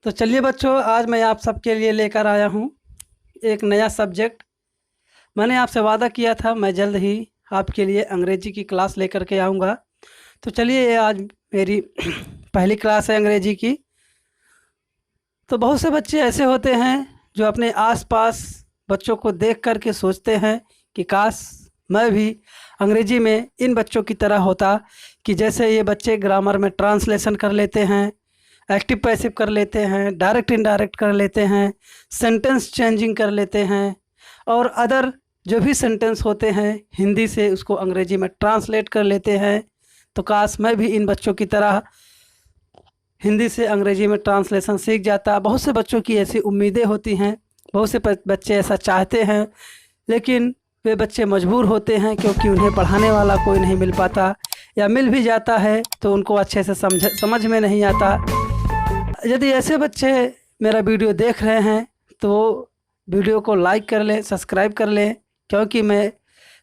तो चलिए बच्चों, आज मैं आप सबके लिए लेकर आया हूँ एक नया सब्जेक्ट। मैंने आपसे वादा किया था मैं जल्द ही आपके लिए अंग्रेजी की क्लास लेकर के आऊँगा। तो चलिए, ये आज मेरी पहली क्लास है अंग्रेजी की। तो बहुत से बच्चे ऐसे होते हैं जो अपने आसपास बच्चों को देख कर के सोचते हैं कि काश मैं भी अंग्रेजी में इन बच्चों की तरह होता, कि जैसे ये बच्चे ग्रामर में ट्रांसलेशन कर लेते हैं, एक्टिव पैसिव कर लेते हैं, डायरेक्ट इनडायरेक्ट कर लेते हैं, सेंटेंस चेंजिंग कर लेते हैं, और अदर जो भी सेंटेंस होते हैं हिंदी से उसको अंग्रेजी में ट्रांसलेट कर लेते हैं। तो काश मैं भी इन बच्चों की तरह हिंदी से अंग्रेजी में ट्रांसलेशन सीख जाता। बहुत से बच्चों की ऐसी उम्मीदें होती हैं, बहुत से बच्चे ऐसा चाहते हैं, लेकिन वे बच्चे मजबूर होते हैं क्योंकि उन्हें पढ़ाने वाला कोई नहीं मिल पाता, या मिल भी जाता है तो उनको अच्छे से समझ में नहीं आता। यदि ऐसे बच्चे मेरा वीडियो देख रहे हैं तो वीडियो को लाइक कर लें, सब्सक्राइब कर लें, क्योंकि मैं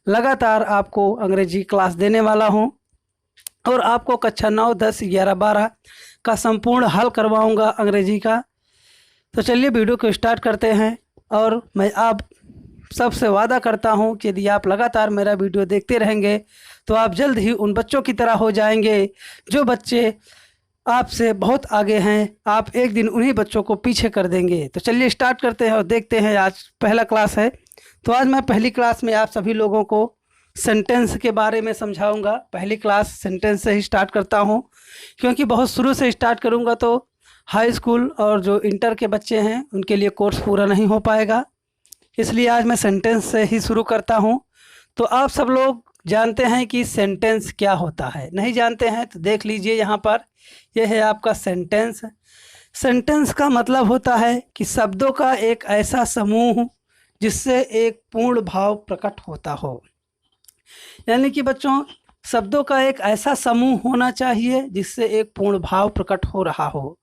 लगातार आपको अंग्रेजी क्लास देने वाला हूं और आपको कक्षा 9, 10, 11, 12 का संपूर्ण हल करवाऊंगा अंग्रेजी का। तो चलिए वीडियो को स्टार्ट करते हैं। और मैं आप सबसे वादा करता हूं कि यदि आप लगातार मेरा वीडियो देखते रहेंगे तो आप जल्द ही उन बच्चों की तरह हो जाएंगे जो बच्चे आपसे बहुत आगे हैं। आप एक दिन उन्हीं बच्चों को पीछे कर देंगे। तो चलिए स्टार्ट करते हैं और देखते हैं। आज पहला क्लास है, तो आज मैं पहली क्लास में आप सभी लोगों को सेंटेंस के बारे में समझाऊंगा। पहली क्लास सेंटेंस से ही स्टार्ट करता हूं, क्योंकि बहुत शुरू से स्टार्ट करूंगा तो हाई स्कूल और जो इंटर के बच्चे हैं उनके लिए कोर्स पूरा नहीं हो पाएगा, इसलिए आज मैं सेंटेंस से ही शुरू करता हूं। तो आप सब लोग जानते हैं कि सेंटेंस क्या होता है? नहीं जानते हैं तो देख लीजिए, यहाँ पर यह है आपका सेंटेंस। सेंटेंस का मतलब होता है कि शब्दों का एक ऐसा समूह जिससे एक पूर्ण भाव प्रकट होता हो। यानी कि बच्चों, शब्दों का एक ऐसा समूह होना चाहिए जिससे एक पूर्ण भाव प्रकट हो रहा हो।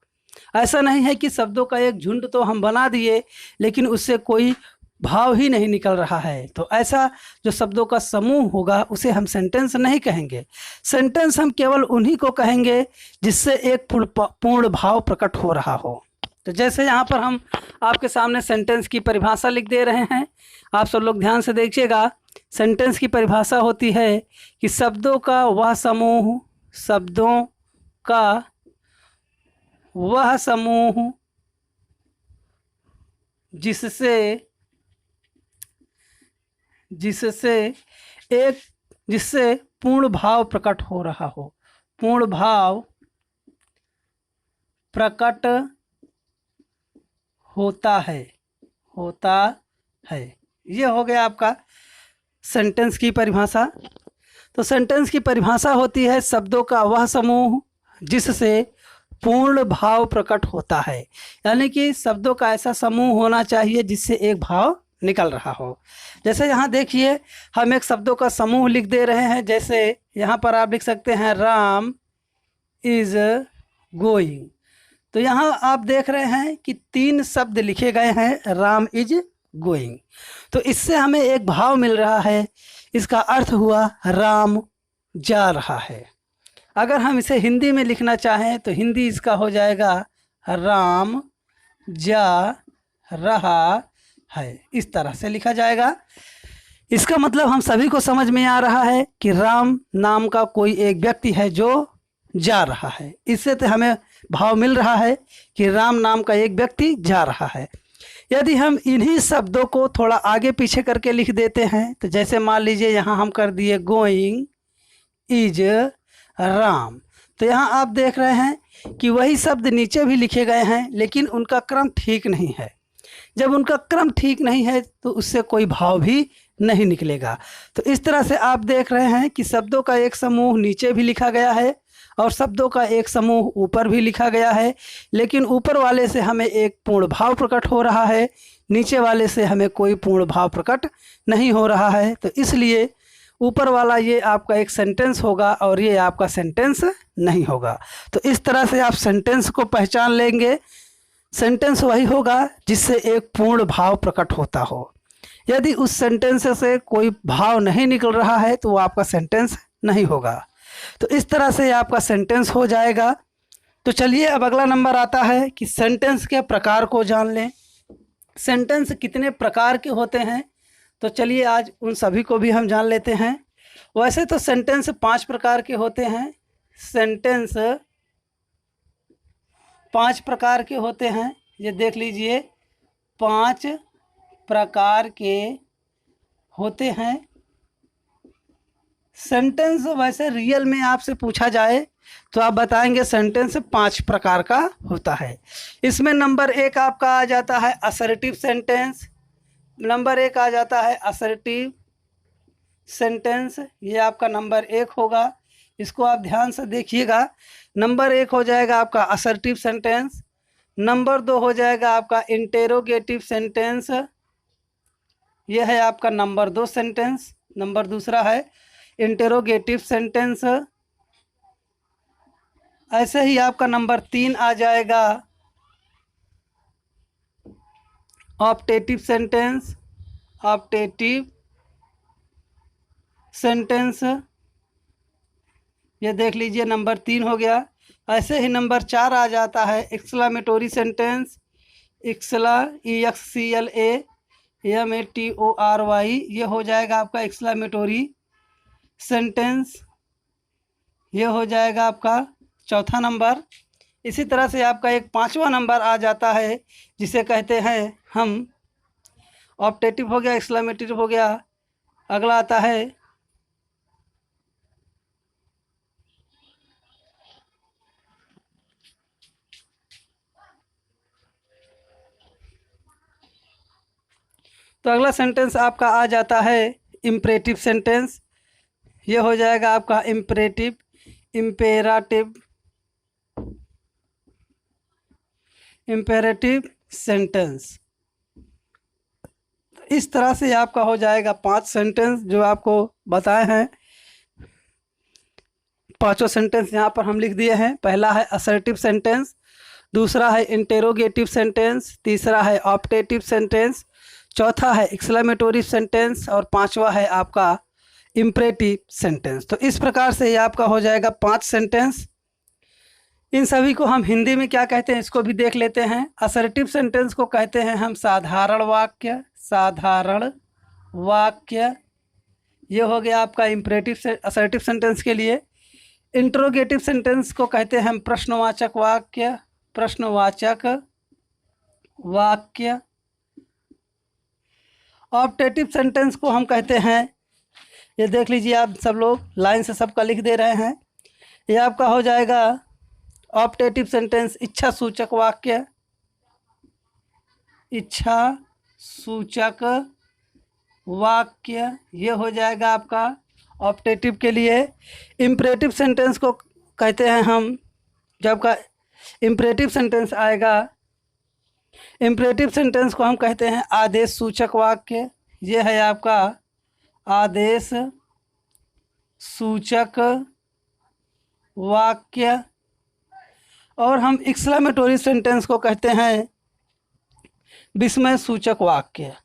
ऐसा नहीं है कि शब्दों का एक झुंड तो हम बना दिए लेकिन उससे कोई भाव ही नहीं निकल रहा है। तो ऐसा जो शब्दों का समूह होगा उसे हम सेंटेंस नहीं कहेंगे। सेंटेंस हम केवल उन्हीं को कहेंगे जिससे एक पूर्ण भाव प्रकट हो रहा हो। तो जैसे यहाँ पर हम आपके सामने सेंटेंस की परिभाषा लिख दे रहे हैं, आप सब लोग ध्यान से देखिएगा। सेंटेंस की परिभाषा होती है कि शब्दों का वह समूह, शब्दों का वह समूह जिससे पूर्ण भाव प्रकट हो रहा हो। पूर्ण भाव प्रकट होता है। ये हो गया आपका सेंटेंस की परिभाषा। तो सेंटेंस की परिभाषा होती है शब्दों का वह समूह जिससे पूर्ण भाव प्रकट होता है। यानी कि शब्दों का ऐसा समूह होना चाहिए जिससे एक भाव निकल रहा हो। जैसे यहाँ देखिए, हम एक शब्दों का समूह लिख दे रहे हैं। जैसे यहाँ पर आप लिख सकते हैं राम इज गोइंग। तो यहाँ आप देख रहे हैं कि 3 शब्द लिखे गए हैं, राम इज गोइंग। तो इससे हमें एक भाव मिल रहा है। इसका अर्थ हुआ राम जा रहा है। अगर हम इसे हिंदी में लिखना चाहें तो हिंदी इसका हो जाएगा राम जा रहा है। इस तरह से लिखा जाएगा। इसका मतलब हम सभी को समझ में आ रहा है कि राम नाम का कोई एक व्यक्ति है जो जा रहा है। इससे तो हमें भाव मिल रहा है कि राम नाम का एक व्यक्ति जा रहा है। यदि हम इन्हीं शब्दों को थोड़ा आगे पीछे करके लिख देते हैं, तो जैसे मान लीजिए यहाँ हम कर दिए गोइंग इज राम। तो यहाँ आप देख रहे हैं कि वही शब्द नीचे भी लिखे गए हैं, लेकिन उनका क्रम ठीक नहीं है। जब उनका क्रम ठीक नहीं है तो उससे कोई भाव भी नहीं निकलेगा। तो इस तरह से आप देख रहे हैं कि शब्दों का एक समूह नीचे भी लिखा गया है और शब्दों का एक समूह ऊपर भी लिखा गया है, लेकिन ऊपर वाले से हमें एक पूर्ण भाव प्रकट हो रहा है, नीचे वाले से हमें कोई पूर्ण भाव प्रकट नहीं हो रहा है। तो इसलिए ऊपर वाला ये आपका एक सेंटेंस होगा और ये आपका सेंटेंस नहीं होगा। तो इस तरह से आप सेंटेंस को पहचान लेंगे। सेंटेंस वही होगा जिससे एक पूर्ण भाव प्रकट होता हो। यदि उस सेंटेंस से कोई भाव नहीं निकल रहा है तो वो आपका सेंटेंस नहीं होगा। तो इस तरह से आपका सेंटेंस हो जाएगा। तो चलिए अब अगला नंबर आता है कि सेंटेंस के प्रकार को जान लें। सेंटेंस कितने प्रकार के होते हैं, तो चलिए आज उन सभी को भी हम जान लेते हैं। वैसे तो सेंटेंस 5 प्रकार के होते हैं। सेंटेंस 5 प्रकार के होते हैं, ये देख लीजिए 5 प्रकार के होते हैं। सेंटेंस वैसे रियल में आपसे पूछा जाए तो आप बताएंगे सेंटेंस 5 प्रकार का होता है। इसमें नंबर 1 आपका आ जाता है असर्टिव सेंटेंस। नंबर 1 आ जाता है असर्टिव सेंटेंस, ये आपका नंबर 1 होगा। इसको आप ध्यान से देखिएगा। नंबर 1 हो जाएगा आपका असर्टिव सेंटेंस। नंबर 2 हो जाएगा आपका इंटेरोगेटिव सेंटेंस, यह है आपका नंबर 2 सेंटेंस। नंबर दूसरा है इंटेरोगेटिव सेंटेंस। ऐसे ही आपका नंबर 3 आ जाएगा ऑप्टेटिव सेंटेंस। ऑप्टेटिव सेंटेंस, ये देख लीजिए नंबर 3 हो गया। ऐसे ही नंबर 4 आ जाता है एक्सक्लामेटोरी सेंटेंस। EXCLAMATORY, ये हो जाएगा आपका एक्सक्लामेटोरी सेंटेंस। ये हो जाएगा आपका चौथा नंबर। इसी तरह से आपका एक 5वां नंबर आ जाता है जिसे कहते हैं हम ऑप्टेटिव हो गया, एक्सक्लामेटोरी हो गया। अगला आता है तो अगला सेंटेंस आपका आ जाता है इम्परेटिव सेंटेंस। ये हो जाएगा आपका इम्परेटिव, इम्पेराटिव, इम्पेरेटिव सेंटेंस। इस तरह से आपका हो जाएगा 5 सेंटेंस जो आपको बताए हैं। पांचों सेंटेंस यहाँ पर हम लिख दिए हैं। पहला है असर्टिव सेंटेंस, दूसरा है इंटेरोगेटिव सेंटेंस, तीसरा है ऑप्टेटिव सेंटेंस, चौथा है एक्सक्लेमेटोरी सेंटेंस और पांचवा है आपका इम्परेटिव सेंटेंस। तो इस प्रकार से ये आपका हो जाएगा 5 सेंटेंस। इन सभी को हम हिंदी में क्या कहते हैं इसको भी देख लेते हैं। असर्टिव सेंटेंस को कहते हैं हम साधारण वाक्य। साधारण वाक्य, ये हो गया आपका इम्परेटिव से असर्टिव सेंटेंस के लिए। इंट्रोगेटिव सेंटेंस को कहते हैं हम प्रश्नवाचक वाक्य। प्रश्नवाचक वाक्य। ऑप्टेटिव सेंटेंस को हम कहते हैं, ये देख लीजिए आप सब लोग लाइन से सबका लिख दे रहे हैं। ये आपका हो जाएगा ऑप्टेटिव सेंटेंस इच्छा सूचक वाक्य। इच्छा सूचक वाक्य, ये हो जाएगा आपका ऑप्टेटिव के लिए। इम्परेटिव सेंटेंस को कहते हैं हम, जब का इम्परेटिव सेंटेंस आएगा, इम्परेटिव सेंटेंस को हम कहते हैं आदेश सूचक वाक्य। ये है आपका आदेश सूचक वाक्य। और हम एक्सक्लेमेटोरी सेंटेंस को कहते हैं विस्मय सूचक वाक्य।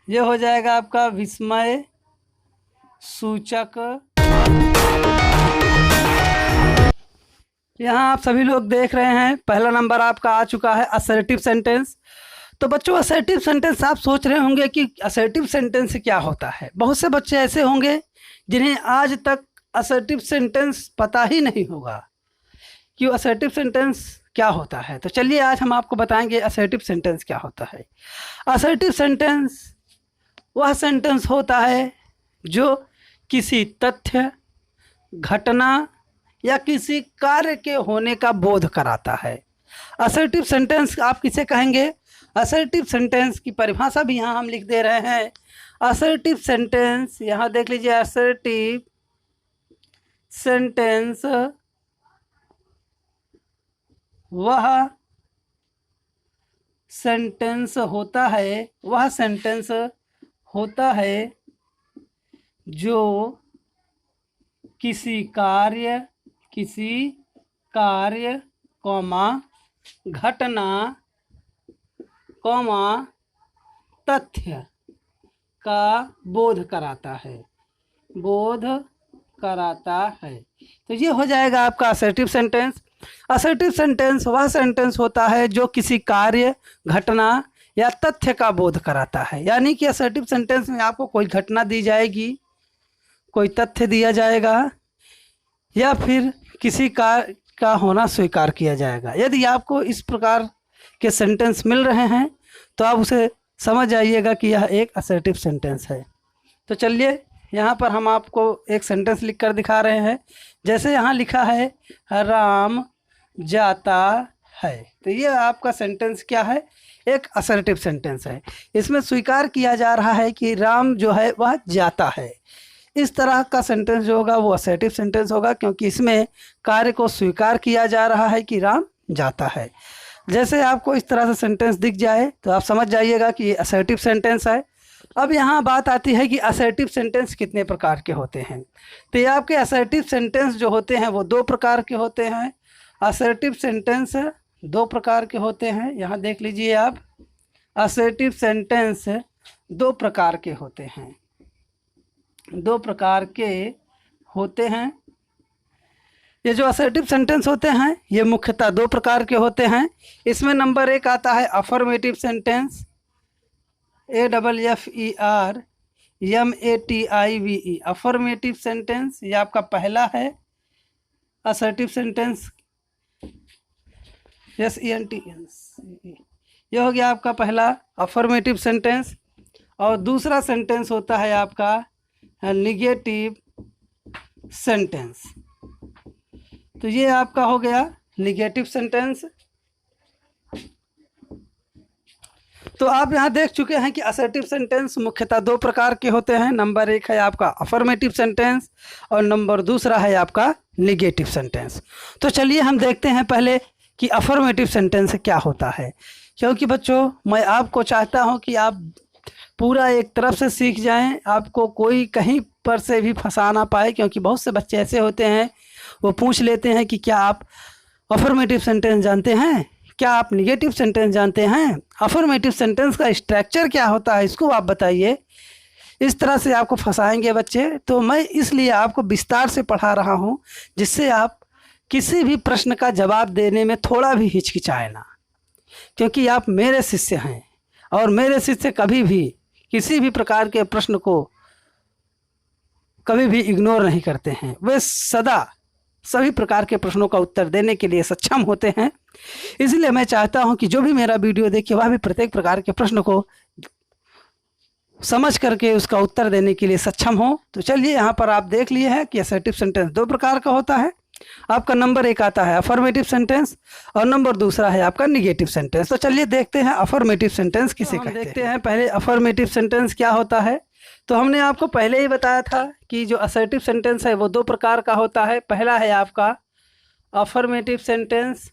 ये हो जाएगा आपका विस्मय सूचक। यहाँ आप सभी लोग देख रहे हैं पहला नंबर आपका आ चुका है असर्टिव सेंटेंस। तो बच्चों असर्टिव सेंटेंस आप सोच रहे होंगे कि असर्टिव सेंटेंस क्या होता है। बहुत से बच्चे ऐसे होंगे जिन्हें आज तक असर्टिव सेंटेंस पता ही नहीं होगा कि असर्टिव सेंटेंस क्या होता है। तो चलिए आज हम आपको बताएंगे असर्टिव सेंटेंस क्या होता है। असर्टिव सेंटेंस वह सेंटेंस होता है जो किसी तथ्य, घटना या किसी कार्य के होने का बोध कराता है। असर्टिव सेंटेंस आप किसे कहेंगे? असर्टिव सेंटेंस की परिभाषा भी यहाँ हम लिख दे रहे हैं। असर्टिव सेंटेंस, यहाँ देख लीजिए, असर्टिव सेंटेंस वह सेंटेंस होता है, वह सेंटेंस होता है जो किसी कार्य कॉमा घटना कॉमा तथ्य का बोध कराता है। बोध कराता है। तो ये हो जाएगा आपका असर्टिव सेंटेंस। असर्टिव सेंटेंस वह सेंटेंस होता है जो किसी कार्य, घटना या तथ्य का बोध कराता है। यानी कि असर्टिव सेंटेंस में आपको कोई घटना दी जाएगी, कोई तथ्य दिया जाएगा या फिर किसी कार्य का होना स्वीकार किया जाएगा। यदि आपको इस प्रकार के सेंटेंस मिल रहे हैं तो आप उसे समझ जाइएगा कि यह एक असर्टिव सेंटेंस है। तो चलिए यहाँ पर हम आपको एक सेंटेंस लिख कर दिखा रहे हैं। जैसे यहाँ लिखा है राम जाता है, तो ये आपका सेंटेंस क्या है? एक असर्टिव सेंटेंस है। इसमें स्वीकार किया जा रहा है कि राम जो है वह जाता है। इस तरह का सेंटेंस जो होगा वो असर्टिव सेंटेंस होगा, क्योंकि इसमें कार्य को स्वीकार किया जा रहा है कि राम जाता है। जैसे आपको इस तरह से सेंटेंस दिख जाए तो आप समझ जाइएगा कि ये असर्टिव सेंटेंस है। अब यहाँ बात आती है कि असर्टिव सेंटेंस कितने प्रकार के होते हैं। तो ये आपके असर्टिव सेंटेंस जो होते हैं वो 2 प्रकार के होते हैं। असर्टिव सेंटेंस 2 प्रकार के होते हैं। यहाँ देख लीजिए आप, असर्टिव सेंटेंस 2 प्रकार के होते हैं। 2 प्रकार के होते हैं। ये जो असर्टिव सेंटेंस होते हैं ये मुख्यतः 2 प्रकार के होते हैं। इसमें नंबर 1 आता है affirmative sentence, AFFERMATIVE, affirmative sentence. ये आपका पहला है असर्टिव सेंटेंस, SENTENCE। ये हो गया आपका पहला अफर्मेटिव सेंटेंस। और दूसरा सेंटेंस होता है आपका निगेटिव सेंटेंस। तो ये आपका हो गया निगेटिव सेंटेंस। तो आप यहाँ देख चुके हैं कि असर्टिव सेंटेंस मुख्यतः 2 प्रकार के होते हैं। नंबर 1 है आपका अफर्मेटिव सेंटेंस और नंबर दूसरा है आपका निगेटिव सेंटेंस। तो चलिए हम देखते हैं पहले कि अफर्मेटिव सेंटेंस क्या होता है, क्योंकि बच्चों मैं आपको चाहता हूँ कि आप पूरा एक तरफ से सीख जाएं, आपको कोई कहीं पर से भी फंसा ना पाए। क्योंकि बहुत से बच्चे ऐसे होते हैं वो पूछ लेते हैं कि क्या आप अफर्मेटिव सेंटेंस जानते हैं, क्या आप निगेटिव सेंटेंस जानते हैं, अफर्मेटिव सेंटेंस का स्ट्रक्चर क्या होता है इसको आप बताइए। इस तरह से आपको फंसाएंगे बच्चे। तो मैं इसलिए आपको विस्तार से पढ़ा रहा हूँ जिससे आप किसी भी प्रश्न का जवाब देने में थोड़ा भी हिचकिचाए ना, क्योंकि आप मेरे शिष्य हैं और मेरे शिष्य कभी भी किसी भी प्रकार के प्रश्न को कभी भी इग्नोर नहीं करते हैं। वे सदा सभी प्रकार के प्रश्नों का उत्तर देने के लिए सक्षम होते हैं। इसलिए मैं चाहता हूं कि जो भी मेरा वीडियो देखे वह भी प्रत्येक प्रकार के प्रश्न को समझ करके उसका उत्तर देने के लिए सक्षम हो। तो चलिए यहाँ पर आप देख लिए हैं कि असर्टिव सेंटेंस 2 प्रकार का होता है। आपका नंबर 1 आता है अफर्मेटिव सेंटेंस और नंबर दूसरा है आपका निगेटिव सेंटेंस। तो चलिए देखते हैं अफर्मेटिव सेंटेंस किसे कहते हैं। देखते हैं पहले अफर्मेटिव सेंटेंस क्या होता है। तो हमने आपको पहले ही बताया था कि जो असर्टिव सेंटेंस है वो 2 प्रकार का होता है। पहला है आपका अफर्मेटिव सेंटेंस,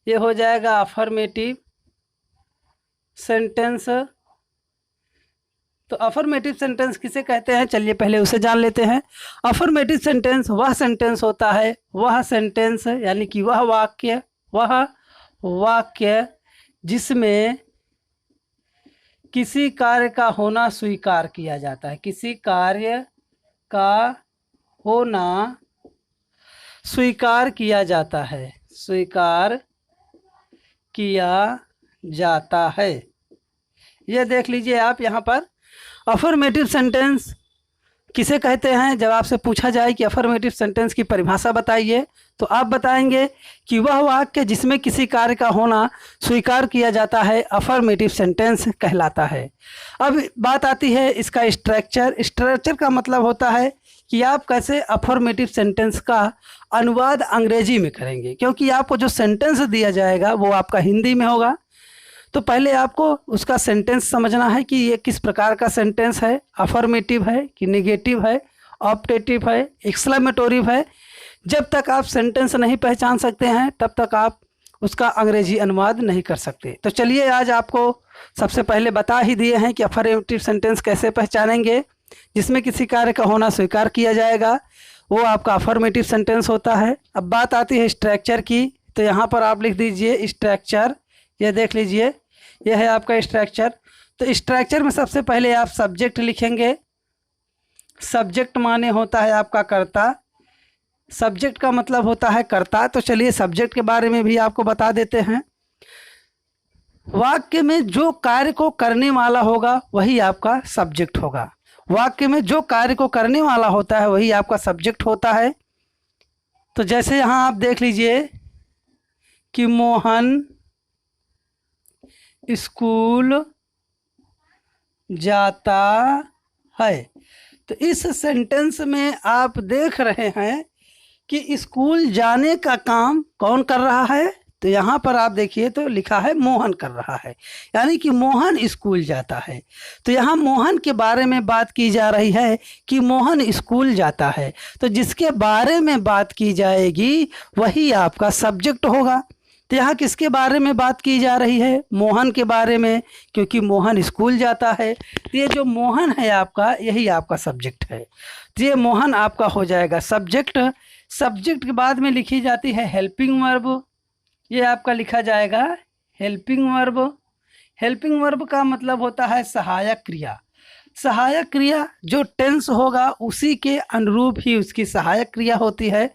ये हो जाएगा अफर्मेटिव सेंटेंस। तो अफर्मेटिव सेंटेंस किसे कहते हैं, चलिए पहले उसे जान लेते हैं। अफर्मेटिव सेंटेंस वह सेंटेंस होता है, वह सेंटेंस यानी कि वह वाक्य जिसमें किसी कार्य का होना स्वीकार किया जाता है, किसी कार्य का होना स्वीकार किया जाता है, स्वीकार किया जाता है। ये देख लीजिए आप यहाँ पर अफर्मेटिव सेंटेंस किसे कहते हैं। जब आपसे पूछा जाए कि अफर्मेटिव सेंटेंस की परिभाषा बताइए तो आप बताएंगे कि वह वाक्य जिसमें किसी कार्य का होना स्वीकार किया जाता है अफर्मेटिव सेंटेंस कहलाता है। अब बात आती है इसका स्ट्रक्चर। स्ट्रक्चर का मतलब होता है कि आप कैसे अफर्मेटिव सेंटेंस का अनुवाद अंग्रेजी में करेंगे, क्योंकि आपको जो सेंटेंस दिया जाएगा वो आपका हिंदी में होगा। तो पहले आपको उसका सेंटेंस समझना है कि ये किस प्रकार का सेंटेंस है, अफर्मेटिव है कि नेगेटिव है, ऑप्टेटिव है, एक्सक्लेमेटोरिव है। जब तक आप सेंटेंस नहीं पहचान सकते हैं तब तक आप उसका अंग्रेजी अनुवाद नहीं कर सकते। तो चलिए आज आपको सबसे पहले बता ही दिए हैं कि अफर्मेटिव सेंटेंस कैसे पहचानेंगे। जिसमें किसी कार्य का होना स्वीकार किया जाएगा वो आपका अफर्मेटिव सेंटेंस होता है। अब बात आती है स्ट्रक्चर की, तो यहाँ पर आप लिख दीजिए स्ट्रक्चर। ये देख लीजिए यह है आपका स्ट्रक्चर। तो स्ट्रक्चर में सबसे पहले आप सब्जेक्ट लिखेंगे, सब्जेक्ट माने होता है आपका कर्ता, सब्जेक्ट का मतलब होता है कर्ता। तो चलिए सब्जेक्ट के बारे में भी आपको बता देते हैं। वाक्य में जो कार्य को करने वाला होगा वही आपका सब्जेक्ट होगा। वाक्य में जो कार्य को करने वाला होता है वही आपका सब्जेक्ट होता है। तो जैसे यहाँ आप देख लीजिए कि मोहन स्कूल जाता है। तो इस सेंटेंस में आप देख रहे हैं कि स्कूल जाने का काम कौन कर रहा है। तो यहाँ पर आप देखिए तो लिखा है मोहन कर रहा है, यानी कि मोहन स्कूल जाता है। तो यहाँ मोहन के बारे में बात की जा रही है कि मोहन स्कूल जाता है। तो जिसके बारे में बात की जाएगी वही आपका सब्जेक्ट होगा। तो यहाँ किसके बारे में बात की जा रही है? मोहन के बारे में, क्योंकि मोहन स्कूल जाता है। तो ये जो मोहन है आपका, यही आपका सब्जेक्ट है। तो ये मोहन आपका हो जाएगा सब्जेक्ट। सब्जेक्ट के बाद में लिखी जाती है हेल्पिंग वर्ब। ये आपका लिखा जाएगा हेल्पिंग वर्ब। हेल्पिंग वर्ब का मतलब होता है सहायक क्रिया। सहायक क्रिया जो टेंस होगा उसी के अनुरूप ही उसकी सहायक क्रिया होती है।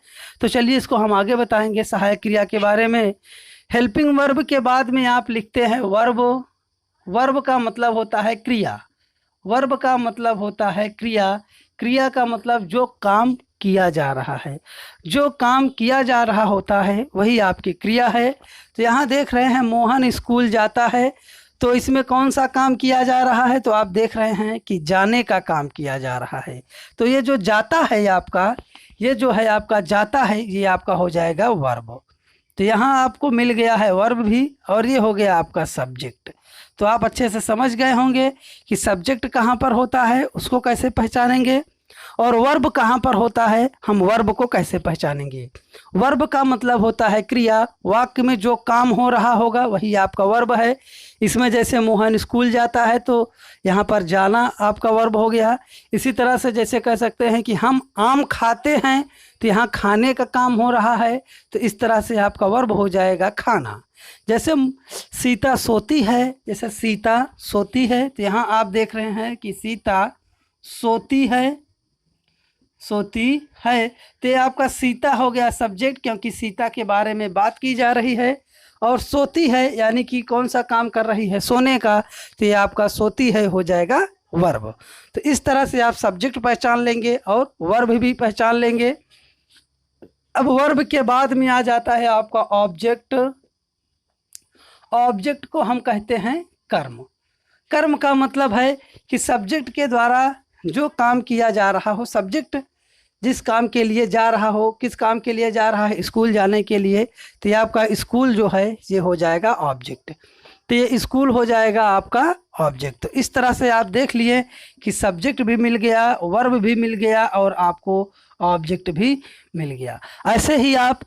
तो चलिए इसको हम आगे बताएंगे सहायक क्रिया के बारे में। हेल्पिंग वर्ब के बाद में आप लिखते हैं वर्ब। वर्ब का मतलब होता है क्रिया। वर्ब का मतलब होता है क्रिया। क्रिया का मतलब जो काम किया जा रहा है। जो काम किया जा रहा होता है वही आपकी क्रिया है। तो यहाँ देख रहे हैं मोहन स्कूल जाता है। तो इसमें कौन सा काम किया जा रहा है? तो आप देख रहे हैं कि जाने का काम किया जा रहा है। तो ये जो जाता है आपका, ये जो है आपका जाता है, ये आपका हो जाएगा वर्ब। तो यहाँ आपको मिल गया है वर्ब भी, और ये हो गया आपका सब्जेक्ट। तो आप अच्छे से समझ गए होंगे कि सब्जेक्ट कहाँ पर होता है, उसको कैसे पहचानेंगे, और वर्ब कहाँ पर होता है, हम वर्ब को कैसे पहचानेंगे। वर्ब का मतलब होता है क्रिया। वाक्य में जो काम हो रहा होगा वही आपका वर्ब है। इसमें जैसे मोहन स्कूल जाता है तो यहाँ पर जाना आपका वर्ब हो गया। इसी तरह से जैसे कह सकते हैं कि हम आम खाते हैं, तो यहाँ खाने का काम हो रहा है। तो इस तरह से आपका वर्ब हो जाएगा खाना। जैसे सीता सोती है, जैसे सीता सोती है, तो यहाँ आप देख रहे हैं कि सीता सोती है, सोती है। तो ये आपका सीता हो गया सब्जेक्ट, क्योंकि सीता के बारे में बात की जा रही है। और सोती है यानी कि कौन सा काम कर रही है, सोने का। तो ये आपका सोती है हो जाएगा वर्ब। तो इस तरह से आप सब्जेक्ट पहचान लेंगे और वर्ब भी पहचान लेंगे। अब वर्ब के बाद में आ जाता है आपका ऑब्जेक्ट। ऑब्जेक्ट को हम कहते हैं कर्म। कर्म का मतलब है कि सब्जेक्ट के द्वारा जो काम किया जा रहा हो, सब्जेक्ट जिस काम के लिए जा रहा हो, किस काम के लिए जा रहा है, स्कूल जाने के लिए। तो ये आपका स्कूल जो है ये हो जाएगा ऑब्जेक्ट। तो ये स्कूल हो जाएगा आपका ऑब्जेक्ट। तो इस तरह से आप देख लिए कि सब्जेक्ट भी मिल गया, वर्ब भी मिल गया और आपको ऑब्जेक्ट भी मिल गया। ऐसे ही आप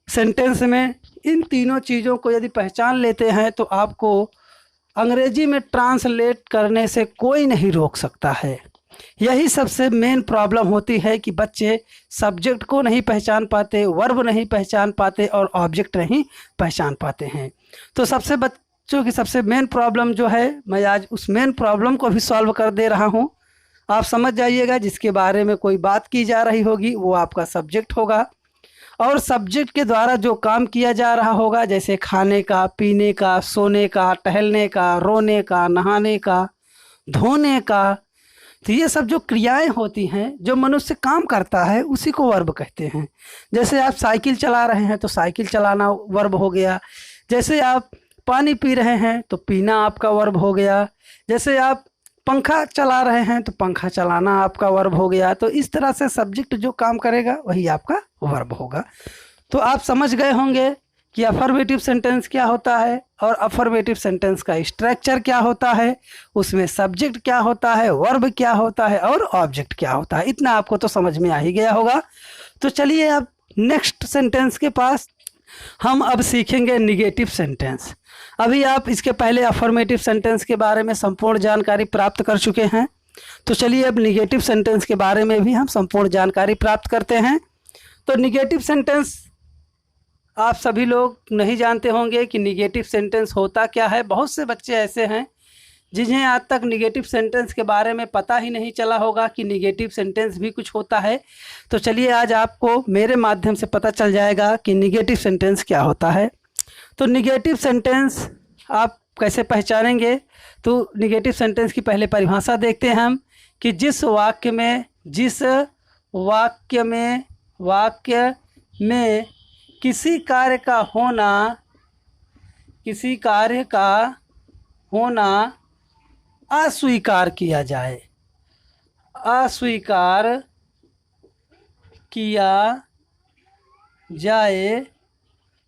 सेंटेंस में इन तीनों चीज़ों को यदि पहचान लेते हैं तो आपको अंग्रेजी में ट्रांसलेट करने से कोई नहीं रोक सकता है। यही सबसे मेन प्रॉब्लम होती है कि बच्चे सब्जेक्ट को नहीं पहचान पाते, वर्ब नहीं पहचान पाते और ऑब्जेक्ट नहीं पहचान पाते हैं। तो सबसे बच्चों की सबसे मेन प्रॉब्लम जो है, मैं आज उस मेन प्रॉब्लम को भी सॉल्व कर दे रहा हूँ। आप समझ जाइएगा, जिसके बारे में कोई बात की जा रही होगी वो आपका सब्जेक्ट होगा। और सब्जेक्ट के द्वारा जो काम किया जा रहा होगा, जैसे खाने का, पीने का, सोने का, टहलने का, रोने का, नहाने का, धोने का, तो ये सब जो क्रियाएं होती हैं जो मनुष्य काम करता है उसी को वर्ब कहते हैं। जैसे आप साइकिल चला रहे हैं तो साइकिल चलाना वर्ब हो गया। जैसे आप पानी पी रहे हैं तो पीना आपका वर्ब हो गया। जैसे आप पंखा चला रहे हैं तो पंखा चलाना आपका वर्ब हो गया। तो इस तरह से सब्जेक्ट जो काम करेगा वही आपका वर्ब होगा। तो आप समझ गए होंगे कि अफर्मेटिव सेंटेंस क्या होता है और अफर्मेटिव सेंटेंस का स्ट्रक्चर क्या होता है, उसमें सब्जेक्ट क्या होता है, वर्ब क्या होता है और ऑब्जेक्ट क्या होता है। इतना आपको तो समझ में आ ही गया होगा। तो चलिए अब नेक्स्ट सेंटेंस के पास हम अब सीखेंगे निगेटिव सेंटेंस। अभी आप इसके पहले अफर्मेटिव सेंटेंस के बारे में संपूर्ण जानकारी प्राप्त कर चुके हैं। तो चलिए अब निगेटिव सेंटेंस के बारे में भी हम संपूर्ण जानकारी प्राप्त करते हैं। तो निगेटिव सेंटेंस आप सभी लोग नहीं जानते होंगे कि निगेटिव सेंटेंस होता क्या है। बहुत से बच्चे ऐसे हैं जिन्हें आज तक निगेटिव सेंटेंस के बारे में पता ही नहीं चला होगा कि निगेटिव सेंटेंस भी कुछ होता है, तो चलिए आज आपको मेरे माध्यम से पता चल जाएगा कि निगेटिव सेंटेंस क्या होता है। तो निगेटिव सेंटेंस आप कैसे पहचानेंगे? तो निगेटिव सेंटेंस की पहले परिभाषा देखते हैं हम कि जिस वाक्य में किसी कार्य का होना अस्वीकार किया जाए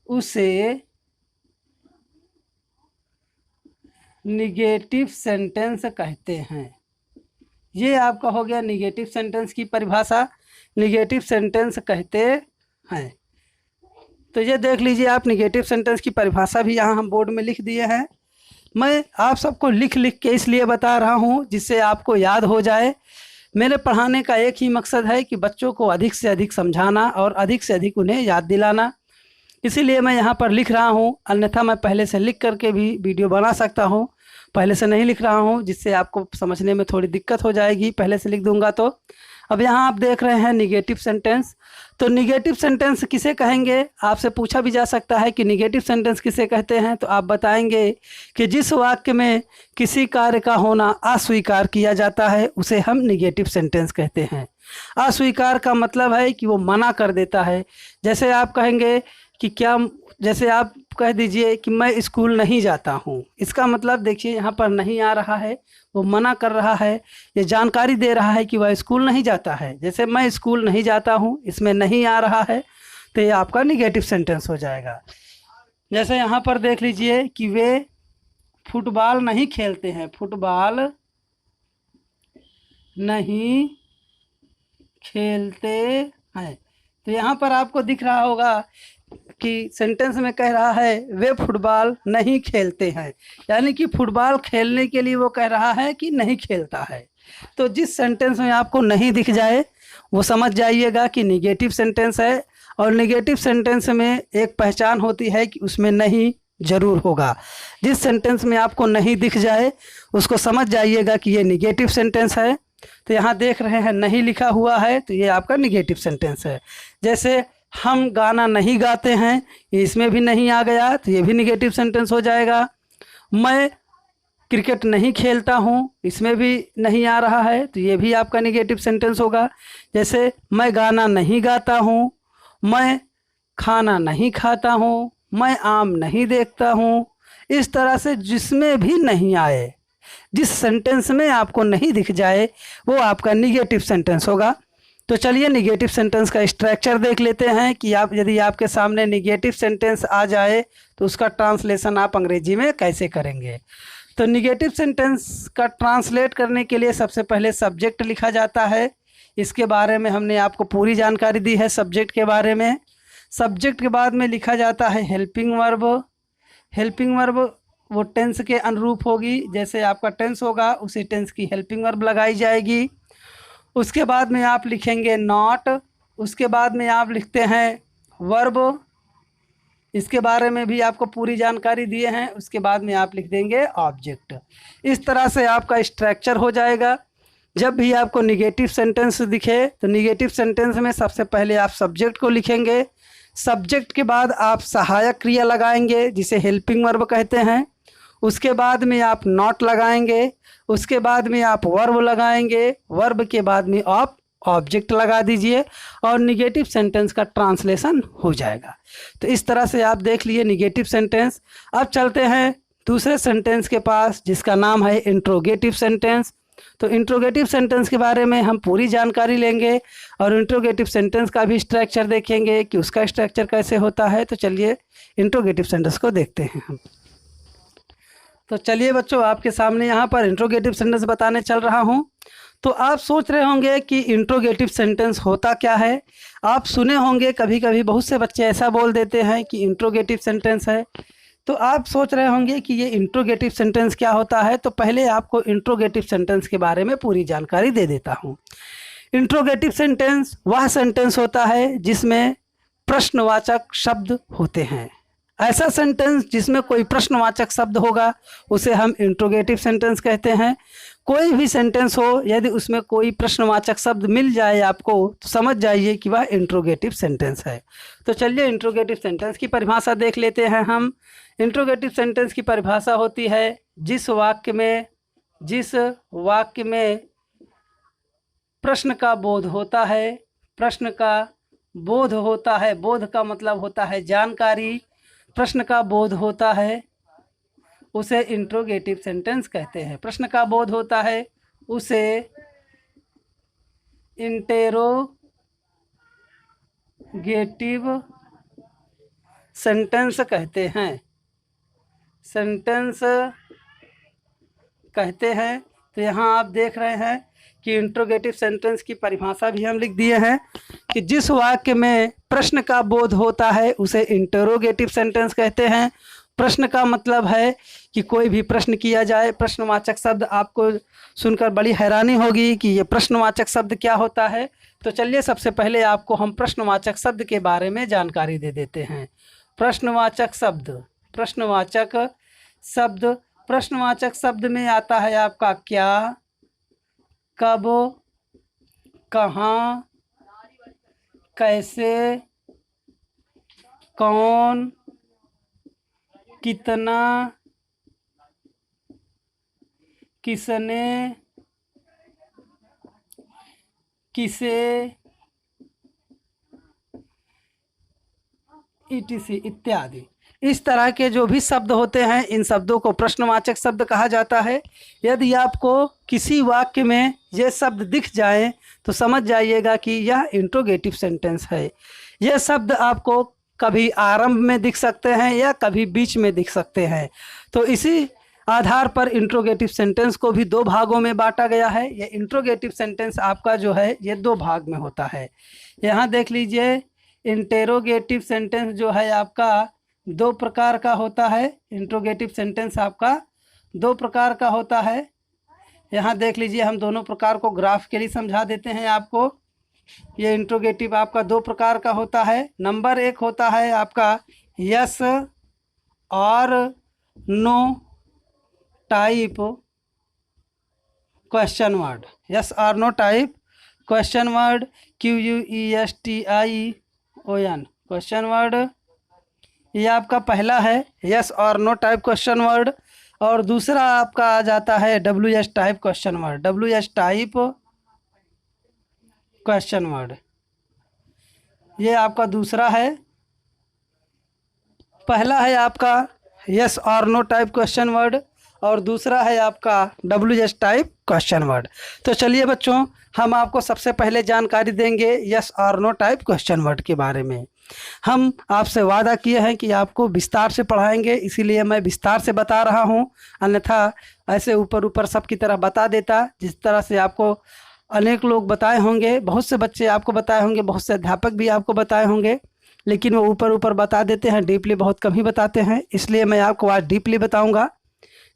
उसे निगेटिव सेंटेंस कहते हैं। ये आपका हो गया निगेटिव सेंटेंस की परिभाषा, निगेटिव सेंटेंस कहते हैं। तो ये देख लीजिए आप, निगेटिव सेंटेंस की परिभाषा भी यहाँ हम बोर्ड में लिख दिए हैं। मैं आप सबको लिख के इसलिए बता रहा हूँ जिससे आपको याद हो जाए। मेरे पढ़ाने का एक ही मकसद है कि बच्चों को अधिक से अधिक समझाना और अधिक से अधिक उन्हें याद दिलाना, इसीलिए मैं यहाँ पर लिख रहा हूँ। अन्यथा मैं पहले से लिख करके भी वीडियो बना सकता हूँ, पहले से नहीं लिख रहा हूँ जिससे आपको समझने में थोड़ी दिक्कत हो जाएगी, पहले से लिख दूंगा तो। अब यहाँ आप देख रहे हैं निगेटिव सेंटेंस। तो निगेटिव सेंटेंस किसे कहेंगे? आपसे पूछा भी जा सकता है कि निगेटिव सेंटेंस किसे कहते हैं, तो आप बताएंगे कि जिस वाक्य में किसी कार्य का होना अस्वीकार किया जाता है उसे हम निगेटिव सेंटेंस कहते हैं। अस्वीकार का मतलब है कि वो मना कर देता है। जैसे आप कहेंगे कि जैसे आप कह दीजिए कि मैं स्कूल नहीं जाता हूँ, इसका मतलब देखिए यहाँ पर नहीं आ रहा है, वो मना कर रहा है, ये जानकारी दे रहा है कि वह स्कूल नहीं जाता है। जैसे मैं स्कूल नहीं जाता हूँ, इसमें नहीं आ रहा है, तो ये आपका निगेटिव सेंटेंस हो जाएगा। जैसे यहाँ पर देख लीजिए कि वे फुटबॉल नहीं खेलते हैं, फुटबॉल नहीं खेलते हैं। तो यहाँ पर आपको दिख रहा होगा कि सेंटेंस में कह रहा है वे फुटबॉल नहीं खेलते हैं, यानी कि फुटबॉल खेलने के लिए वो कह रहा है कि नहीं खेलता है। तो जिस सेंटेंस में आपको नहीं दिख जाए वो समझ जाइएगा कि निगेटिव सेंटेंस है। और निगेटिव सेंटेंस में एक पहचान होती है कि उसमें नहीं ज़रूर होगा। जिस सेंटेंस में आपको नहीं दिख जाए उसको समझ जाइएगा कि ये निगेटिव सेंटेंस है। तो यहाँ देख रहे हैं नहीं लिखा हुआ है, तो ये आपका निगेटिव सेंटेंस है। जैसे हम गाना नहीं गाते हैं, इसमें भी नहीं आ गया, तो ये भी निगेटिव सेंटेंस हो जाएगा। मैं क्रिकेट नहीं खेलता हूँ, इसमें भी नहीं आ रहा है, तो ये भी आपका निगेटिव सेंटेंस होगा। जैसे मैं गाना नहीं गाता हूँ, मैं खाना नहीं खाता हूँ, मैं आम नहीं देखता हूँ। इस तरह से जिसमें भी नहीं आए, जिस सेंटेंस में आपको नहीं दिख जाए वो आपका निगेटिव सेंटेंस होगा। तो चलिए निगेटिव सेंटेंस का स्ट्रक्चर देख लेते हैं कि यदि आपके सामने निगेटिव सेंटेंस आ जाए तो उसका ट्रांसलेशन आप अंग्रेजी में कैसे करेंगे। तो निगेटिव सेंटेंस का ट्रांसलेट करने के लिए सबसे पहले सब्जेक्ट लिखा जाता है। इसके बारे में हमने आपको पूरी जानकारी दी है सब्जेक्ट के बारे में। सब्जेक्ट के बाद में लिखा जाता है हेल्पिंग वर्ब। हेल्पिंग वर्ब वो टेंस के अनुरूप होगी, जैसे आपका टेंस होगा उसी टेंस की हेल्पिंग वर्ब लगाई जाएगी। उसके बाद में आप लिखेंगे नॉट। उसके बाद में आप लिखते हैं वर्ब, इसके बारे में भी आपको पूरी जानकारी दिए हैं। उसके बाद में आप लिख देंगे ऑब्जेक्ट। इस तरह से आपका स्ट्रक्चर हो जाएगा। जब भी आपको निगेटिव सेंटेंस दिखे तो निगेटिव सेंटेंस में सबसे पहले आप सब्जेक्ट को लिखेंगे। सब्जेक्ट के बाद आप सहायक क्रिया लगाएंगे जिसे हेल्पिंग वर्ब कहते हैं। उसके बाद में आप नॉट लगाएंगे। उसके बाद में आप वर्ब लगाएंगे। वर्ब के बाद में आप ऑब्जेक्ट लगा दीजिए और निगेटिव सेंटेंस का ट्रांसलेशन हो जाएगा। तो इस तरह से आप देख लिए निगेटिव सेंटेंस। अब चलते हैं दूसरे सेंटेंस के पास जिसका नाम है इंट्रोगेटिव सेंटेंस। तो इंट्रोगेटिव सेंटेंस के बारे में हम पूरी जानकारी लेंगे और इंट्रोगेटिव सेंटेंस का भी स्ट्रक्चर देखेंगे कि उसका स्ट्रक्चर कैसे होता है। तो चलिए इंट्रोगेटिव सेंटेंस को देखते हैं हम। तो चलिए बच्चों, आपके सामने यहाँ पर इंट्रोगेटिव सेंटेंस बताने चल रहा हूँ। तो आप सोच रहे होंगे कि इंट्रोगेटिव सेंटेंस होता क्या है। आप सुने होंगे कभी कभी बहुत से बच्चे ऐसा बोल देते हैं कि इंट्रोगेटिव सेंटेंस है। तो आप सोच रहे होंगे कि ये इंट्रोगेटिव सेंटेंस क्या होता है। तो पहले आपको इंट्रोगेटिव सेंटेंस के बारे में पूरी जानकारी दे देता हूँ। इंट्रोगेटिव सेंटेंस वह सेंटेंस होता है जिसमें प्रश्नवाचक शब्द होते हैं। ऐसा सेंटेंस जिसमें कोई प्रश्नवाचक शब्द होगा उसे हम इंट्रोगेटिव सेंटेंस कहते हैं। कोई भी सेंटेंस हो यदि उसमें कोई प्रश्नवाचक शब्द मिल जाए आपको तो समझ जाइए कि वह इंट्रोगेटिव सेंटेंस है। तो चलिए इंट्रोगेटिव सेंटेंस की परिभाषा देख लेते हैं हम। इंट्रोगेटिव सेंटेंस की परिभाषा होती है जिस वाक्य में प्रश्न का बोध होता है, प्रश्न का बोध होता है, बोध का मतलब होता है जानकारी, प्रश्न का बोध होता है उसे इंट्रोगेटिव सेंटेंस कहते हैं। प्रश्न का बोध होता है उसे इंटेरोगेटिव सेंटेंस कहते हैं, सेंटेंस कहते हैं। तो यहाँ आप देख रहे हैं कि इंट्रोगेटिव सेंटेंस की परिभाषा भी हम लिख दिए हैं कि जिस वाक्य में प्रश्न का बोध होता है उसे इंटरोगेटिव सेंटेंस कहते हैं। प्रश्न का मतलब है कि कोई भी प्रश्न किया जाए, प्रश्नवाचक शब्द आपको सुनकर बड़ी हैरानी होगी कि ये प्रश्नवाचक शब्द क्या होता है। तो चलिए सबसे पहले आपको हम प्रश्नवाचक शब्द के बारे में जानकारी दे देते हैं। प्रश्नवाचक शब्द, प्रश्नवाचक शब्द में आता है आपका क्या, कब, कहाँ, कैसे, कौन, कितना, किसने, किसे, etc इत्यादि। इस तरह के जो भी शब्द होते हैं इन शब्दों को प्रश्नवाचक शब्द कहा जाता है। यदि आपको किसी वाक्य में ये शब्द दिख जाए तो समझ जाइएगा कि यह इंट्रोगेटिव सेंटेंस है। यह शब्द आपको कभी आरंभ में दिख सकते हैं या कभी बीच में दिख सकते हैं। तो इसी आधार पर इंट्रोगेटिव सेंटेंस को भी दो भागों में बांटा गया है। ये इंट्रोगेटिव सेंटेंस आपका जो है ये दो भाग में होता है। यहाँ देख लीजिए इंटेरोगेटिव सेंटेंस जो है आपका दो प्रकार का होता है। इंट्रोगेटिव सेंटेंस आपका दो प्रकार का होता है। यहाँ देख लीजिए हम दोनों प्रकार को ग्राफ के लिए समझा देते हैं आपको। ये इंट्रोगेटिव आपका दो प्रकार का होता है। नंबर एक होता है आपका यस और no type question word, yes और no type question word, QUESTION question word. ये आपका पहला है यस और नो टाइप क्वेश्चन वर्ड। और दूसरा आपका आ जाता है WS type question word, WS type question word. ये आपका दूसरा है। पहला है आपका यस और नो टाइप क्वेश्चन वर्ड और दूसरा है आपका WS टाइप क्वेश्चन वर्ड। तो चलिए बच्चों हम आपको सबसे पहले जानकारी देंगे यस और नो टाइप क्वेश्चन वर्ड के बारे में। हम आपसे वादा किए हैं कि आपको विस्तार से पढ़ाएंगे, इसीलिए मैं विस्तार से बता रहा हूं। अन्यथा ऐसे ऊपर ऊपर सब की तरह बता देता, जिस तरह से आपको अनेक लोग बताए होंगे, बहुत से बच्चे आपको बताए होंगे, बहुत से अध्यापक भी आपको बताए होंगे, लेकिन वो ऊपर ऊपर बता देते हैं, डीपली बहुत कम ही बताते हैं। इसलिए मैं आपको आज डीपली बताऊँगा।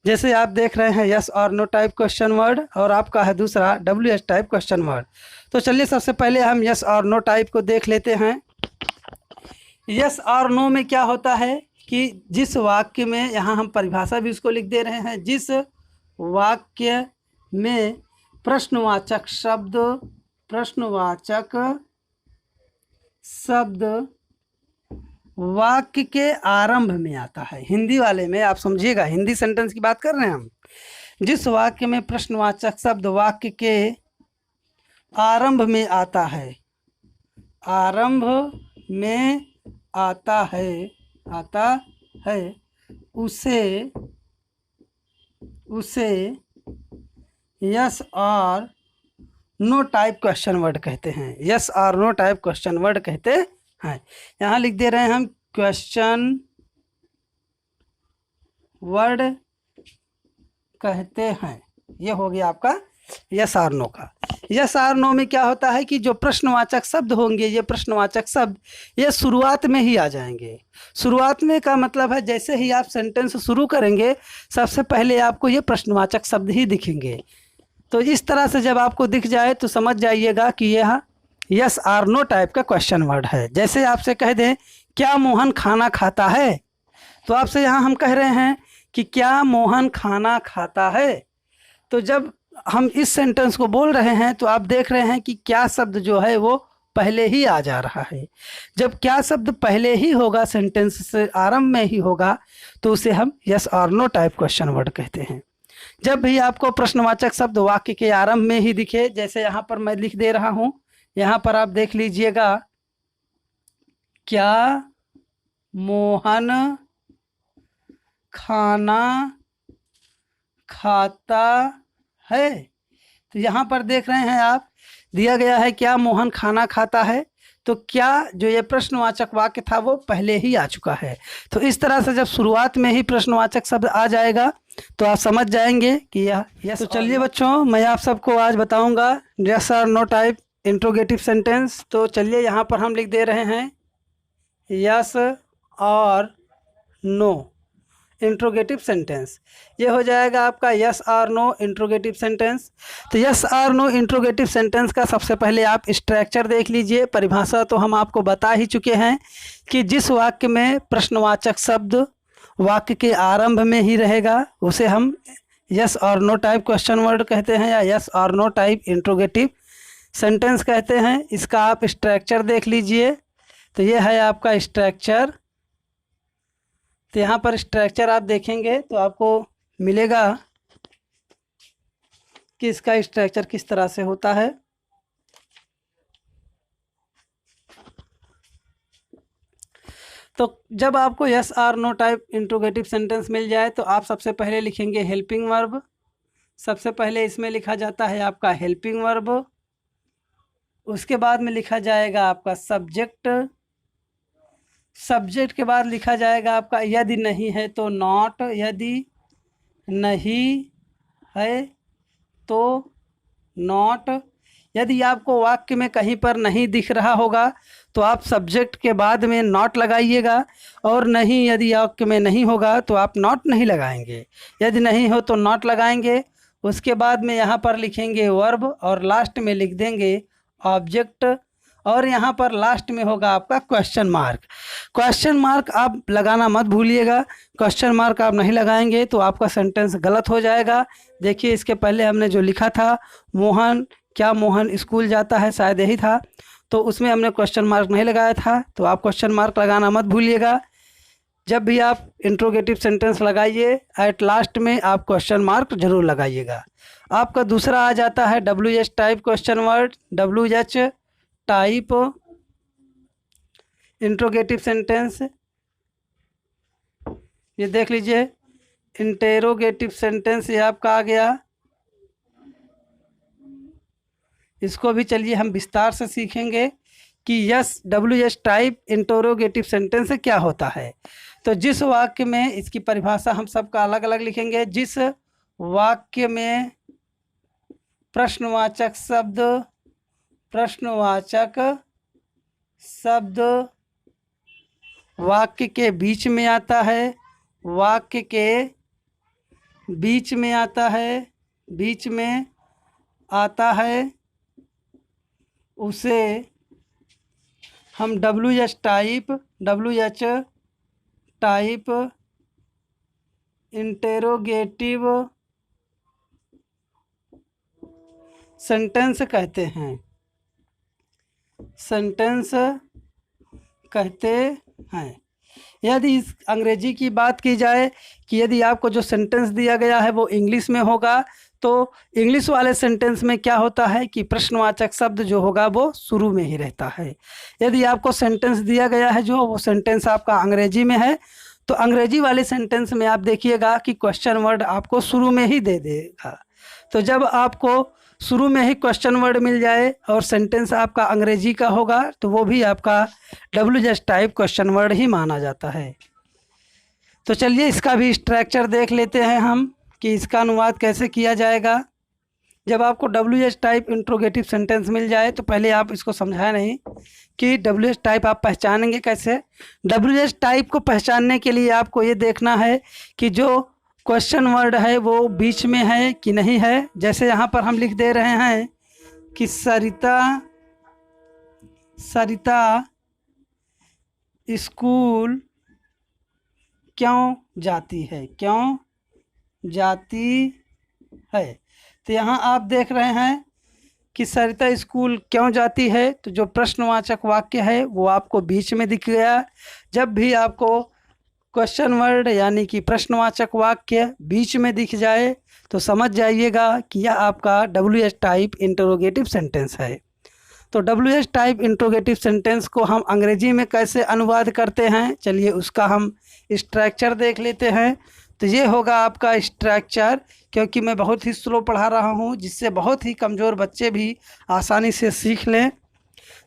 जैसे आप देख रहे हैं यस और नो टाइप क्वेश्चन वर्ड और आपका है दूसरा WS टाइप क्वेश्चन वर्ड। तो चलिए सबसे पहले हम यस और नो टाइप को देख लेते हैं। यस और नो में क्या होता है कि जिस वाक्य में, यहाँ हम परिभाषा भी उसको लिख दे रहे हैं, जिस वाक्य में प्रश्नवाचक शब्द वाक्य के आरंभ में आता है। हिंदी वाले में आप समझिएगा, हिंदी सेंटेंस की बात कर रहे हैं हम। जिस वाक्य में प्रश्नवाचक शब्द वाक्य के आरंभ में आता है, आरंभ में आता है उसे यस और नो टाइप क्वेश्चन वर्ड कहते हैं। यस और नो टाइप क्वेश्चन वर्ड कहते हैं। यहाँ लिख दे रहे हैं हम क्वेश्चन वर्ड कहते हैं। ये हो गया आपका यस और नो का। यस और नो में क्या होता है कि जो प्रश्नवाचक शब्द होंगे, ये प्रश्नवाचक शब्द ये शुरुआत में ही आ जाएंगे। शुरुआत में का मतलब है जैसे ही आप सेंटेंस शुरू करेंगे सबसे पहले आपको ये प्रश्नवाचक शब्द ही दिखेंगे। तो इस तरह से जब आपको दिख जाए तो समझ जाइएगा कि यह यस और नो टाइप का क्वेश्चन वर्ड है। जैसे आपसे कह दें क्या मोहन खाना खाता है, तो आपसे यहाँ हम कह रहे हैं कि क्या मोहन खाना खाता है। तो जब हम इस सेंटेंस को बोल रहे हैं तो आप देख रहे हैं कि क्या शब्द जो है वो पहले ही आ जा रहा है। जब क्या शब्द पहले ही होगा, सेंटेंस से आरंभ में ही होगा, तो उसे हम यस और नो टाइप क्वेश्चन वर्ड कहते हैं। जब भी आपको प्रश्नवाचक शब्द वाक्य के आरंभ में ही दिखे, जैसे यहाँ पर मैं लिख दे रहा हूँ, यहाँ पर आप देख लीजिएगा, क्या मोहन खाना खाता है। तो यहाँ पर देख रहे हैं आप, दिया गया है क्या मोहन खाना खाता है। तो क्या जो ये प्रश्नवाचक वाक्य था वो पहले ही आ चुका है। तो इस तरह से जब शुरुआत में ही प्रश्नवाचक शब्द आ जाएगा तो आप समझ जाएंगे कि यह यस। तो चलिए बच्चों, मैं आप सबको आज बताऊंगा यस और नो टाइप इंट्रोगेटिव सेंटेंस। तो चलिए यहाँ पर हम लिख दे रहे हैं यस और नो इंट्रोगेटिव सेंटेंस। ये हो जाएगा आपका यस और नो इंट्रोगेटिव सेंटेंस। तो यस और नो इंट्रोगेटिव सेंटेंस का सबसे पहले आप स्ट्रक्चर देख लीजिए। परिभाषा तो हम आपको बता ही चुके हैं कि जिस वाक्य में प्रश्नवाचक शब्द वाक्य के आरंभ में ही रहेगा उसे हम यस और नो टाइप क्वेश्चन वर्ड कहते हैं या यस और नो टाइप इंट्रोगेटिव सेंटेंस कहते हैं। इसका आप स्ट्रक्चर देख लीजिए। तो ये है आपका स्ट्रक्चर। तो यहाँ पर स्ट्रक्चर आप देखेंगे तो आपको मिलेगा कि इसका स्ट्रक्चर किस तरह से होता है। तो जब आपको यस और नो टाइप इंट्रोगेटिव सेंटेंस मिल जाए तो आप सबसे पहले लिखेंगे हेल्पिंग वर्ब। सबसे पहले इसमें लिखा जाता है आपका हेल्पिंग वर्ब। उसके बाद में लिखा जाएगा आपका सब्जेक्ट। सब्जेक्ट के बाद लिखा जाएगा आपका यदि नहीं है तो नॉट। यदि नहीं है तो नॉट। यदि आपको वाक्य में कहीं पर नहीं दिख रहा होगा तो आप सब्जेक्ट के बाद में नॉट लगाइएगा, और नहीं यदि वाक्य में नहीं होगा तो आप नॉट नहीं लगाएंगे। यदि नहीं हो तो नॉट लगाएंगे। उसके बाद में यहाँ पर लिखेंगे वर्ब और लास्ट में लिख देंगे ऑब्जेक्ट, और यहाँ पर लास्ट में होगा आपका क्वेश्चन मार्क। क्वेश्चन मार्क आप लगाना मत भूलिएगा। क्वेश्चन मार्क आप नहीं लगाएंगे तो आपका सेंटेंस गलत हो जाएगा। देखिए, इसके पहले हमने जो लिखा था मोहन, क्या मोहन स्कूल जाता है, शायद यही था, तो उसमें हमने क्वेश्चन मार्क नहीं लगाया था। तो आप क्वेश्चन मार्क लगाना मत भूलिएगा। जब भी आप इंट्रोगेटिव सेंटेंस लगाइए एट लास्ट में आप क्वेश्चन मार्क जरूर लगाइएगा। आपका दूसरा आ जाता है WH type question word. WH type interrogative sentence, ये देख लीजिए इंटेरोगेटिव सेंटेंस ये आपका आ गया। इसको भी चलिए हम विस्तार से सीखेंगे कि yes WH type interrogative sentence क्या होता है। तो जिस वाक्य में, इसकी परिभाषा हम सबका अलग अलग लिखेंगे, जिस वाक्य में प्रश्नवाचक शब्द वाक्य के बीच में आता है, वाक्य के बीच में आता है, उसे हम WH टाइप इंटेरोगेटिव सेंटेंस कहते हैं। यदि इस अंग्रेजी की बात की जाए कि यदि आपको जो सेंटेंस दिया गया है वो इंग्लिश में होगा तो इंग्लिश वाले सेंटेंस में क्या होता है कि प्रश्नवाचक शब्द जो होगा वो शुरू में ही रहता है। यदि आपको सेंटेंस दिया गया है जो वो सेंटेंस आपका अंग्रेजी में है तो अंग्रेजी वाले सेंटेंस में आप देखिएगा कि क्वेश्चन वर्ड आपको शुरू में ही दे देगा। तो जब आपको शुरू में ही क्वेश्चन वर्ड मिल जाए और सेंटेंस आपका अंग्रेजी का होगा तो वो भी आपका WH टाइप क्वेश्चन वर्ड ही माना जाता है। तो चलिए इसका भी स्ट्रक्चर देख लेते हैं हम कि इसका अनुवाद कैसे किया जाएगा। जब आपको WH टाइप इंट्रोगेटिव सेंटेंस मिल जाए तो पहले आप इसको समझाया नहीं कि WH टाइप आप पहचानेंगे कैसे। WH टाइप को पहचानने के लिए आपको ये देखना है कि जो क्वेश्चन वर्ड है वो बीच में है कि नहीं है। जैसे यहाँ पर हम लिख दे रहे हैं कि सरिता स्कूल क्यों जाती है, क्यों जाती है। तो यहाँ आप देख रहे हैं कि सरिता स्कूल क्यों जाती है, तो जो प्रश्नवाचक वाक्य है वो आपको बीच में दिख गया। जब भी आपको क्वेश्चन वर्ड यानी कि प्रश्नवाचक वाक्य बीच में दिख जाए तो समझ जाइएगा कि यह आपका WH टाइप इंटरोगेटिव सेंटेंस है। तो WH टाइप इंटरोगेटिव सेंटेंस को हम अंग्रेजी में कैसे अनुवाद करते हैं, चलिए उसका हम स्ट्रक्चर देख लेते हैं। तो ये होगा आपका स्ट्रक्चर, क्योंकि मैं बहुत ही स्लो पढ़ा रहा हूँ जिससे बहुत ही कमज़ोर बच्चे भी आसानी से सीख लें।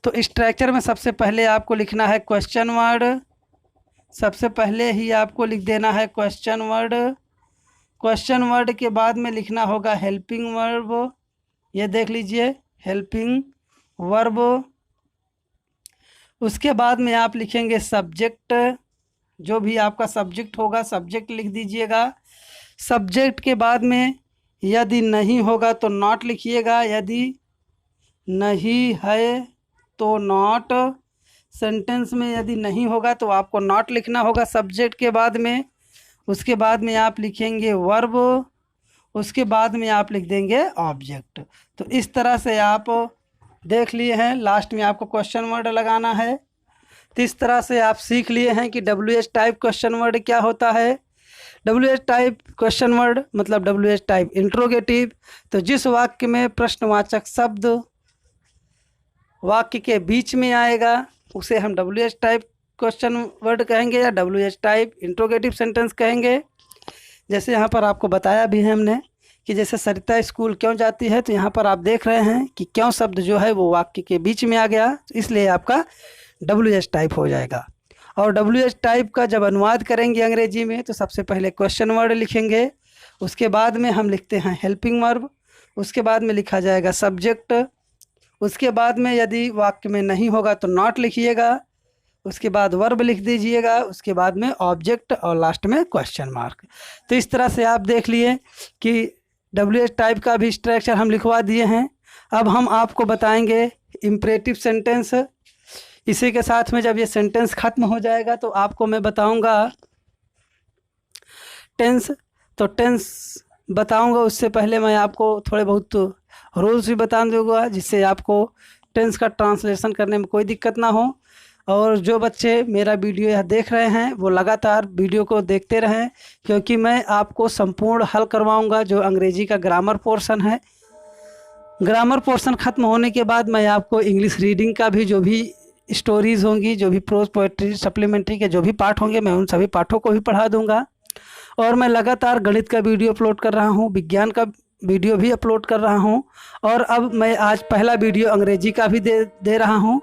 तो स्ट्रक्चर में सबसे पहले आपको लिखना है क्वेश्चन वर्ड, सबसे पहले ही आपको लिख देना है क्वेश्चन वर्ड। क्वेश्चन वर्ड के बाद में लिखना होगा हेल्पिंग वर्ब, ये देख लीजिए हेल्पिंग वर्ब। उसके बाद में आप लिखेंगे सब्जेक्ट, जो भी आपका सब्जेक्ट होगा सब्जेक्ट लिख दीजिएगा। सब्जेक्ट के बाद में यदि नहीं होगा तो नॉट लिखिएगा, यदि नहीं है तो नॉट। सेंटेंस में यदि नहीं होगा तो आपको नॉट लिखना होगा सब्जेक्ट के बाद में। उसके बाद में आप लिखेंगे वर्ब, उसके बाद में आप लिख देंगे ऑब्जेक्ट। तो इस तरह से आप देख लिए हैं, लास्ट में आपको क्वेश्चन वर्ड लगाना है। तो इस तरह से आप सीख लिए हैं कि WH टाइप क्वेश्चन वर्ड क्या होता है। WH टाइप क्वेश्चन वर्ड मतलब WH टाइप इंट्रोगेटिव। तो जिस वाक्य में प्रश्नवाचक शब्द वाक्य के बीच में आएगा उसे हम WH टाइप क्वेश्चन वर्ड कहेंगे या WH टाइप इंट्रोगेटिव सेंटेंस कहेंगे। जैसे यहाँ पर आपको बताया भी है हमने कि जैसे सरिता स्कूल क्यों जाती है, तो यहाँ पर आप देख रहे हैं कि क्यों शब्द जो है वो वाक्य के बीच में आ गया, इसलिए आपका WH टाइप हो जाएगा। और WH टाइप का जब अनुवाद करेंगे अंग्रेजी में तो सबसे पहले क्वेश्चन वर्ड लिखेंगे, उसके बाद में हम लिखते हैं हेल्पिंग वर्ब, उसके बाद में लिखा जाएगा सब्जेक्ट, उसके बाद में यदि वाक्य में नहीं होगा तो नॉट लिखिएगा, उसके बाद वर्ब लिख दीजिएगा, उसके बाद में ऑब्जेक्ट और लास्ट में क्वेश्चन मार्क। तो इस तरह से आप देख लिए कि WH टाइप का भी स्ट्रक्चर हम लिखवा दिए हैं। अब हम आपको बताएंगे इम्परेटिव सेंटेंस। इसी के साथ में जब ये सेंटेंस ख़त्म हो जाएगा तो आपको मैं बताऊंगा टेंस। तो टेंस बताऊंगा उससे पहले मैं आपको थोड़े बहुत रूल्स भी बता दूंगा जिससे आपको टेंस का ट्रांसलेशन करने में कोई दिक्कत ना हो। और जो बच्चे मेरा वीडियो यह देख रहे हैं वो लगातार वीडियो को देखते रहें, क्योंकि मैं आपको संपूर्ण हल करवाऊंगा जो अंग्रेजी का ग्रामर पोर्शन है। ग्रामर पोर्शन ख़त्म होने के बाद मैं आपको इंग्लिश रीडिंग का भी जो भी स्टोरीज़ होंगी, जो भी प्रोज पोएट्री सप्लीमेंट्री के जो भी पाठ होंगे मैं उन सभी पाठों को भी पढ़ा दूंगा। और मैं लगातार गणित का वीडियो अपलोड कर रहा हूँ, विज्ञान का वीडियो भी अपलोड कर रहा हूँ, और अब मैं आज पहला वीडियो अंग्रेजी का भी दे रहा हूँ,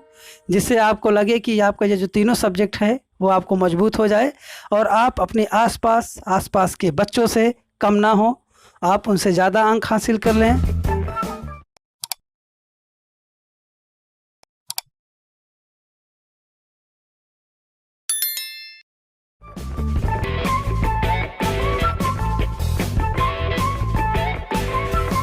जिससे आपको लगे कि आपका ये जो तीनों सब्जेक्ट है वो आपको मजबूत हो जाए और आप अपने आसपास के बच्चों से कम ना हो, आप उनसे ज़्यादा अंक हासिल कर लें।